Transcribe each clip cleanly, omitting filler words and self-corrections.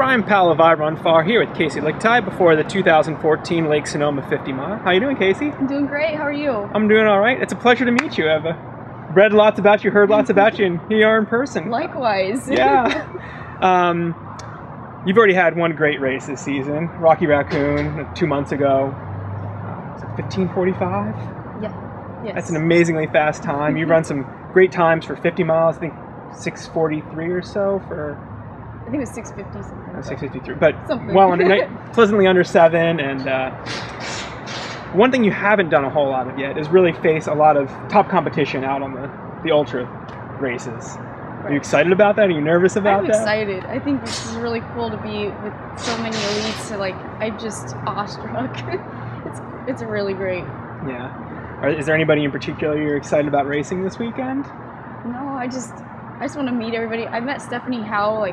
Brian Powell of I Run Far here with Kaci Lickteig before the 2014 Lake Sonoma 50 mile. How you doing, Kaci? I'm doing great. How are you? I'm doing all right. It's a pleasure to meet you. I've read lots about you, heard lots about you, and here you are in person. Likewise. Yeah. You've already had one great race this season, Rocky Raccoon, 2 months ago. Was it 15:45? Yeah. Yes. That's an amazingly fast time. You've run some great times for 50 miles. I think 6:43 or so for. I think it was 6:50 something. 6:53, but something. Well pleasantly under 7. And one thing you haven't done a whole lot of yet is really face a lot of top competition out on the ultra races. Are you excited about that? Are you nervous about that? I'm excited. I think this is really cool to be with so many elites. So I'm just awestruck. it's really great. Yeah. Is there anybody in particular you're excited about racing this weekend? No, I just want to meet everybody. I met Stephanie Howe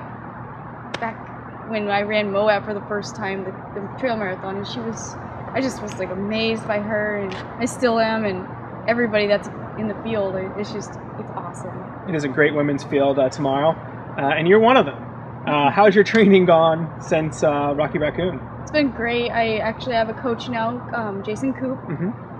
back when I ran Moab for the first time, the trail marathon, and I just was amazed by her, and I still am, and everybody that's in the field. It's awesome. It is a great women's field tomorrow, and you're one of them. How's your training gone since Rocky Raccoon? It's been great. I actually have a coach now, Jason Coop,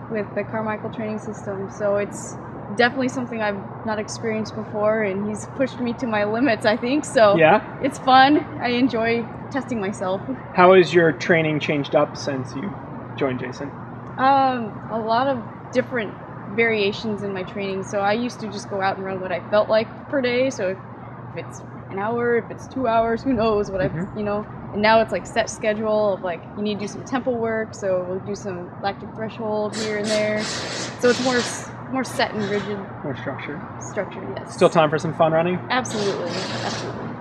with the Carmichael training system, so it's definitely something I've not experienced before, and he's pushed me to my limits, I think, so yeah. It's fun. I enjoy testing myself. How has your training changed up since you joined Jason? A lot of different variations in my training. So I used to just go out and run what I felt like per day, so if it's an hour, if it's 2 hours, who knows what and now it's set schedule of you need to do some tempo work, so we'll do some lactic threshold here and there, so it's more set and rigid. More structured. Yes. Still time for some fun running? Absolutely.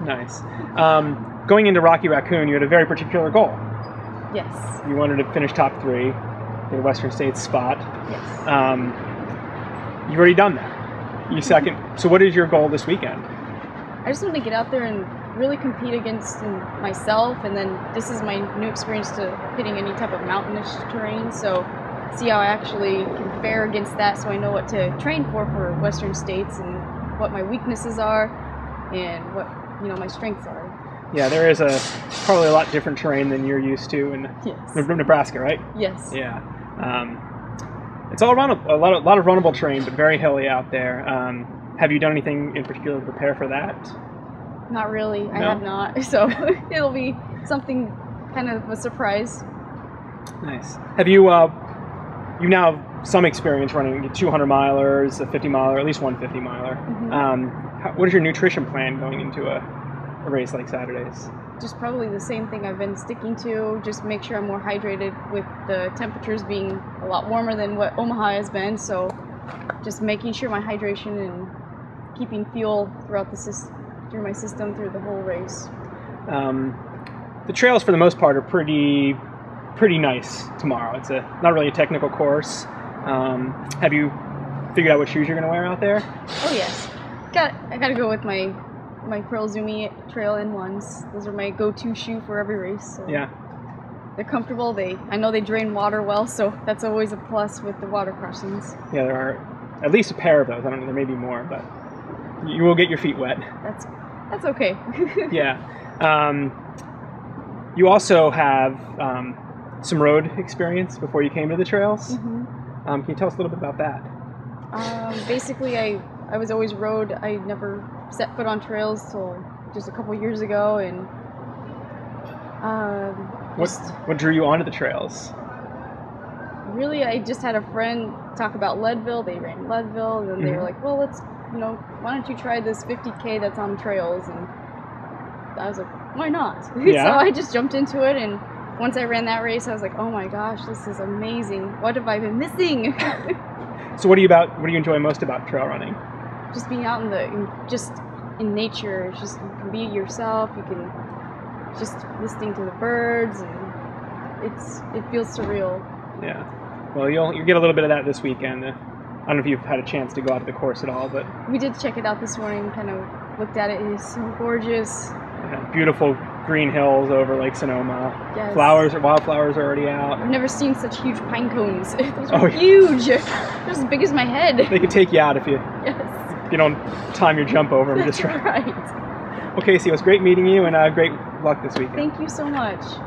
Nice. Going into Rocky Raccoon, you had a very particular goal. Yes. You wanted to finish top 3, get a Western States spot. Yes. You've already done that. You second. So what is your goal this weekend? I just want to get out there and really compete against myself, and then this is my new experience to hitting any type of mountainous terrain, so see how I actually can fare against that, so I know what to train for Western States and what my weaknesses are and what my strengths are. Yeah, there is probably a lot different terrain than you're used to in Nebraska, right? Yes. Yeah. It's all around a lot of runnable terrain, but very hilly out there. Have you done anything in particular to prepare for that? Not really. No? I have not. So it'll be something kind of a surprise. Nice. Have you now have some experience running 200 milers, a 50 miler, at least one 50 miler. What is your nutrition plan going into a race like Saturday's? Just probably the same thing I've been sticking to. Just make sure I'm more hydrated with the temperatures being a lot warmer than what Omaha has been. So just making sure my hydration and keeping fuel throughout through my system through the whole race. The trails for the most part are pretty nice tomorrow. It's not really a technical course. Have you figured out what shoes you're going to wear out there? Oh yes, I got to go with my Pearl Zumi Trail N1s. Those are my go-to shoe for every race. So yeah, they're comfortable. I know they drain water well, so that's always a plus with the water crossings. Yeah, there are at least a pair of those. I don't know, there may be more, but you will get your feet wet. That's okay. Yeah. You also have some road experience before you came to the trails. Can you tell us a little bit about that? Basically, I was always road. I never set foot on trails till just a couple years ago, and what drew you onto the trails? Really, I just had a friend talk about Leadville. They ran Leadville, and then they were like, well, let's, why don't you try this 50K that's on trails? And I was like, why not? Yeah. So I just jumped into it, and once I ran that race, I was like, oh my gosh, this is amazing. What have I been missing? So what do you enjoy most about trail running? Just being out in nature. It's just, you can be yourself, you can just listening to the birds, and it feels surreal. Yeah. Well, you'll get a little bit of that this weekend. I don't know if you've had a chance to go out to the course at all, but we did check it out this morning, kind of looked at it. It is so gorgeous. Yeah, beautiful green hills over Lake Sonoma. Yes. Wildflowers are already out. I've never seen such huge pine cones. Those are huge. They're as big as my head. They could take you out if you if you don't time your jump over them just right. Right. Well, Kaci, it was great meeting you, and great luck this weekend. Thank you so much.